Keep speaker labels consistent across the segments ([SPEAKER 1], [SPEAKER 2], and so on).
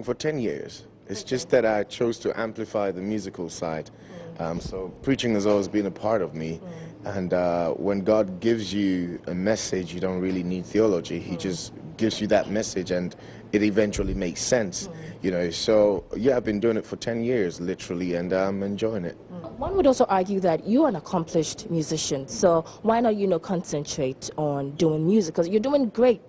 [SPEAKER 1] For 10 years. It's just that I chose to amplify the musical side. So preaching has always been a part of me. And when God gives you a message, you don't really need theology. He just gives you that message and it eventually makes sense. You know, so yeah, I've been doing it for 10 years, literally, and I'm enjoying it.
[SPEAKER 2] One would also argue that you're an accomplished musician, so why not, concentrate on doing music? Because you're doing great,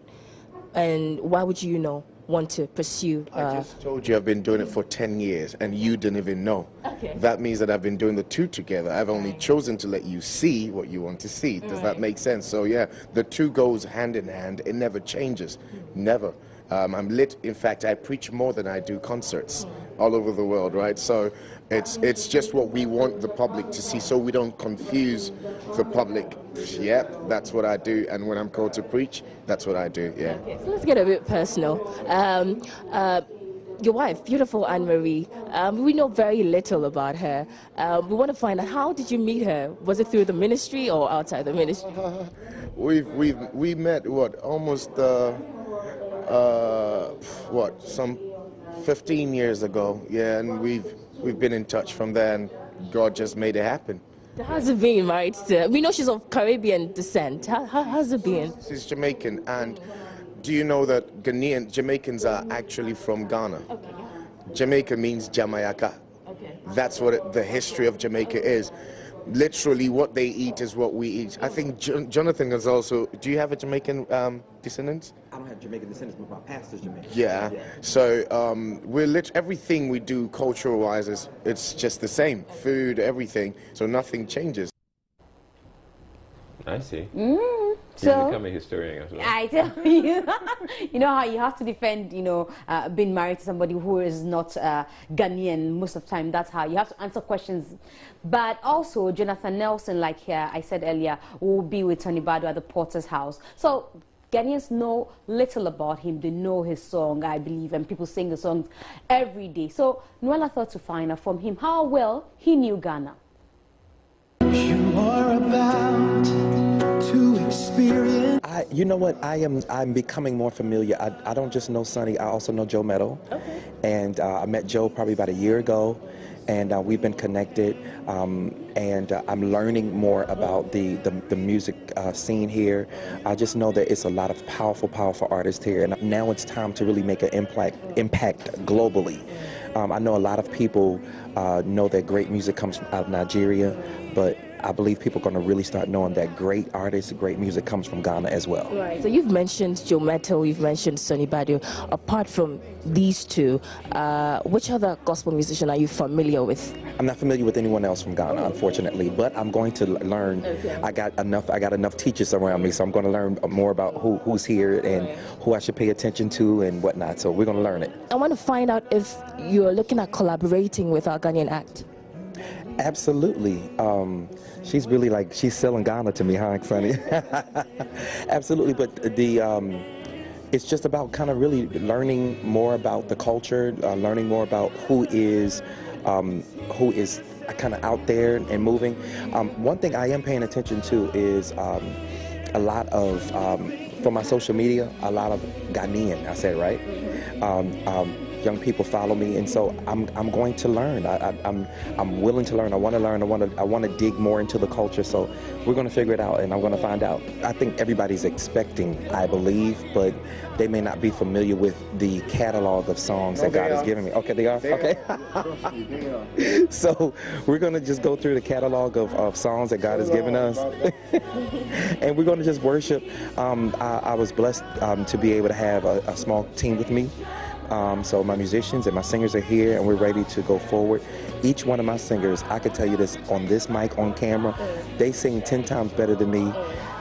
[SPEAKER 2] and why would you, want to pursue...
[SPEAKER 1] I just told you I've been doing it for 10 years, and you didn't even know.
[SPEAKER 2] Okay.
[SPEAKER 1] That means that I've been doing the two together. I've only chosen to let you see what you want to see. Does that make sense? So yeah, the two goes hand in hand. It never changes. Never. I'm lit. In fact, I preach more than I do concerts all over the world, right? So it's just what we want the public to see, so we don't confuse the public. Yep, that's what I do. And when I'm called to preach, that's what I do. Yeah.
[SPEAKER 2] Okay, so let's get a bit personal. Your wife, beautiful Anne-Marie, we know very little about her. We want to find out, how did you meet her? Was it through the ministry or outside the ministry?
[SPEAKER 1] We met almost some 15 years ago, yeah, and we've been in touch from there, and God just made it happen.
[SPEAKER 2] How's it been, right? We know she's of Caribbean descent. How's it been?
[SPEAKER 1] She's Jamaican, and do you know that Jamaicans are actually from Ghana?
[SPEAKER 2] Okay.
[SPEAKER 1] Jamaica means Jamaica.
[SPEAKER 2] Okay.
[SPEAKER 1] That's what the history of Jamaica is. Literally, what they eat is what we eat. I think Jonathan is also... Do you have a Jamaican descendants?
[SPEAKER 3] I don't have Jamaican descendants, but my pastor's Jamaican.
[SPEAKER 1] Yeah. So everything we do cultural-wise it's just the same. Food, everything. So nothing changes.
[SPEAKER 4] I see.
[SPEAKER 5] So
[SPEAKER 4] You become a historian as well.
[SPEAKER 5] I tell you, you know how you have to defend, being married to somebody who is not Ghanaian most of the time. That's how you have to answer questions. But also, Jonathan Nelson, like I said earlier, will be with Sonnie Badu at the Porter's house. So Ghanaians know little about him. They know his song, I believe, and people sing the songs every day. So Noella thought to find out from him how well he knew Ghana.
[SPEAKER 6] You are about to experience.
[SPEAKER 3] You know what? I'm becoming more familiar. I don't just know Sonnie. I also know Joe Meadow.
[SPEAKER 2] Okay.
[SPEAKER 3] And I met Joe probably about a year ago, and we've been connected. And I'm learning more about the music scene here. I just know that it's a lot of powerful artists here, and now it's time to really make an impact globally. I know a lot of people know that great music comes out of Nigeria, but I believe people are going to really start knowing that great artists, great music comes from Ghana as well.
[SPEAKER 2] Right. So you've mentioned Joe Meadow, you've mentioned Sonnie Badu. Apart from these two, which other gospel musician are you familiar with?
[SPEAKER 3] I'm not familiar with anyone else from Ghana, unfortunately, but I'm going to learn.
[SPEAKER 2] Okay.
[SPEAKER 3] I got enough teachers around me, so I'm going to learn more about who's here and who I should pay attention to and whatnot. So we're going to learn it.
[SPEAKER 2] I want to find out if you're looking at collaborating with our Ghanaian act.
[SPEAKER 3] Absolutely. She's really she's selling Ghana to me, huh, Sonnie? Absolutely, but it's just about kind of really learning more about the culture, learning more about who is kind of out there and moving. One thing I am paying attention to is a lot of, for my social media, a lot of Ghanaian, I said right? Young people follow me, and so I'm going to learn. I'm willing to learn. I want to learn. I want to dig more into the culture. So we're going to figure it out, and I'm going to find out. I think everybody's expecting, I believe, but they may not be familiar with the catalog of songs that God has given me. Okay, they are. Okay. So we're going to just go through the catalog of songs that God has given us, and we're going to just worship. I was blessed to be able to have a small team with me. So my musicians and my singers are here, and we're ready to go forward. Each one of my singers, I can tell you this on this mic, on camera, they sing 10 times better than me.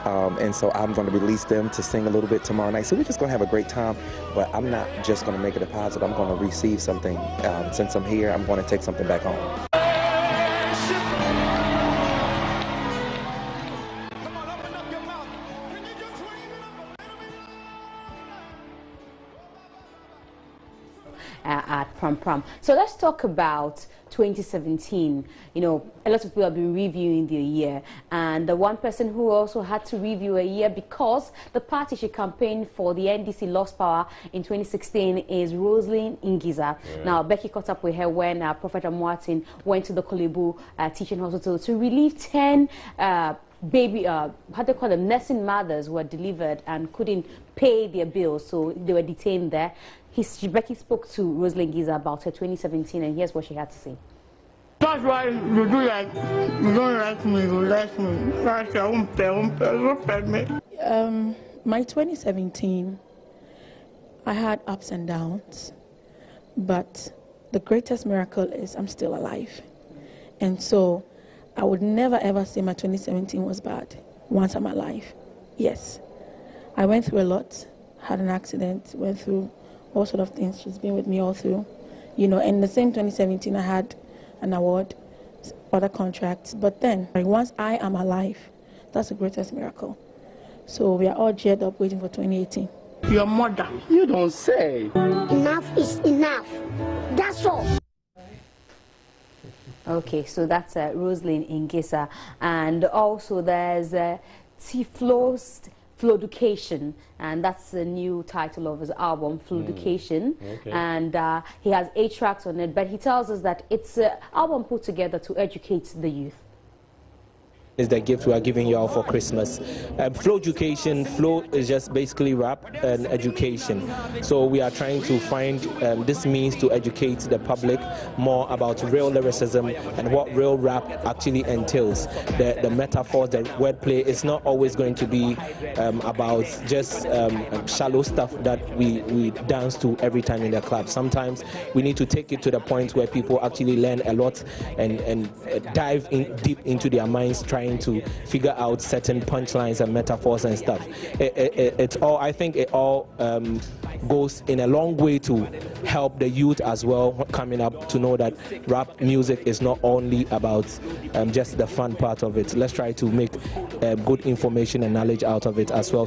[SPEAKER 3] And so I'm going to release them to sing a little bit tomorrow night. So we're just going to have a great time. But I'm not just going to make a deposit. I'm going to receive something. Since I'm here, I'm going to take something back home.
[SPEAKER 5] at Pram Pram. So let's talk about 2017. You know, a lot of people have been reviewing the year, and the one person who also had to review a year because the party she campaigned for, the NDC, lost power in 2016 is Roslyn Ingiza. Yeah. Now, Becky caught up with her when Prophet Martin went to the Kolebu teaching hospital to relieve 10 baby, how do they call them, nursing mothers who were delivered and couldn't pay their bills, so they were detained there. Becky spoke to Roslyn Giza about her 2017, and here's what she had to say.
[SPEAKER 4] That's why you do like, you don't like me, you like me. That's I won't pay me.
[SPEAKER 7] My 2017, I had ups and downs, but the greatest miracle is I'm still alive. And so I would never ever say my 2017 was bad once I'm alive. Yes, I went through a lot, had an accident, went through all sort of things. She's been with me all through, you know. In the same 2017, I had an award, other contracts. But then, once I am alive, that's the greatest miracle. So we are all geared up, waiting for 2018.
[SPEAKER 4] Your mother.
[SPEAKER 8] You don't say.
[SPEAKER 9] Enough is enough. That's all.
[SPEAKER 5] Okay, so that's Roslyn Ingisa, and also there's Floducation, and that's the new title of his album, Floducation. Okay. And he has 8 tracks on it, but he tells us that it's an album put together to educate the youth.
[SPEAKER 3] Is the gift we are giving you all for Christmas. Flow education, flow is just basically rap and education. So we are trying to find this means to educate the public more about real lyricism and what real rap actually entails. The metaphors, the wordplay is not always going to be about just shallow stuff that we dance to every time in the club. Sometimes we need to take it to the point where people actually learn a lot and dive in deep into their minds, trying to figure out certain punchlines and metaphors and stuff. It's all, I think it all goes in a long way to help the youth as well coming up to know that rap music is not only about just the fun part of it. Let's try to make good information and knowledge out of it as well.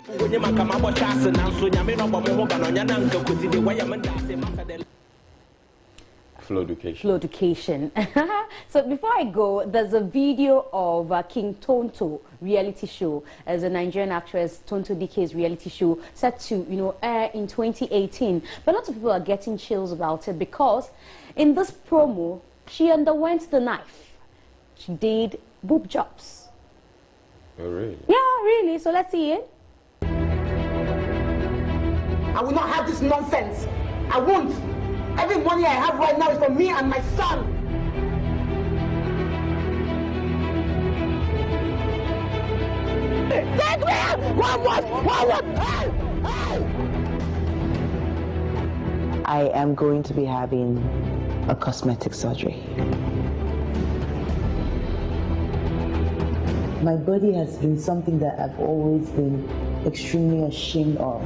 [SPEAKER 8] Flow education.
[SPEAKER 5] Flow education. So before I go, there's a video of King Tonto reality show, as a Nigerian actress, Tonto DK's reality show, set to, you know, air in 2018. But a lot of people are getting chills about it because in this promo, she underwent the knife. She did boob jobs.
[SPEAKER 8] Oh, really?
[SPEAKER 5] Yeah, really. So let's see it.
[SPEAKER 10] I will not have this nonsense. I won't. Every money I have right now is for me and my son. Take me out! One!
[SPEAKER 11] I am going to be having a cosmetic surgery. My body has been something that I've always been extremely ashamed of.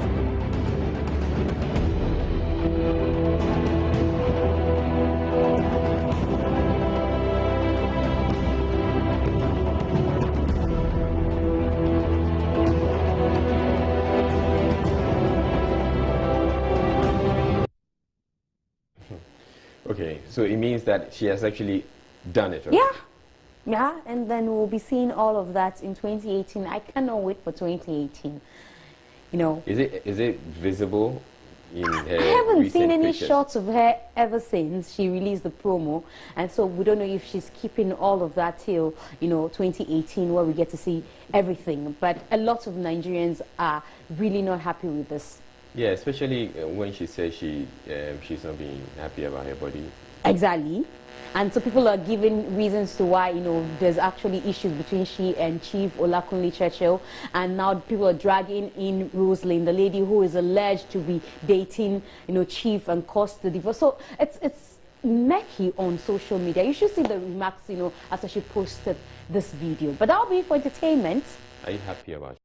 [SPEAKER 8] Okay, so it means that she has actually done it, right?
[SPEAKER 5] Yeah, and then we'll be seeing all of that in 2018. I cannot wait for 2018. You know.
[SPEAKER 8] Is it visible in her
[SPEAKER 5] I haven't seen any
[SPEAKER 8] pictures?
[SPEAKER 5] shots of her ever since she released the promo, and so we don't know if she's keeping all of that till, you know, 2018, where we get to see everything. But a lot of Nigerians are really not happy with this.
[SPEAKER 8] Yeah, especially when she says she's not being happy about her body.
[SPEAKER 5] Exactly. And so people are giving reasons to why, you know, there's actually issues between she and Chief Olakunle Churchill. And now people are dragging in Roslyn, the lady who is alleged to be dating, you know, Chief and caused the divorce. So it's murky on social media. You should see the remarks, you know, after she posted this video. But that'll be for entertainment.
[SPEAKER 8] Are you happy about it?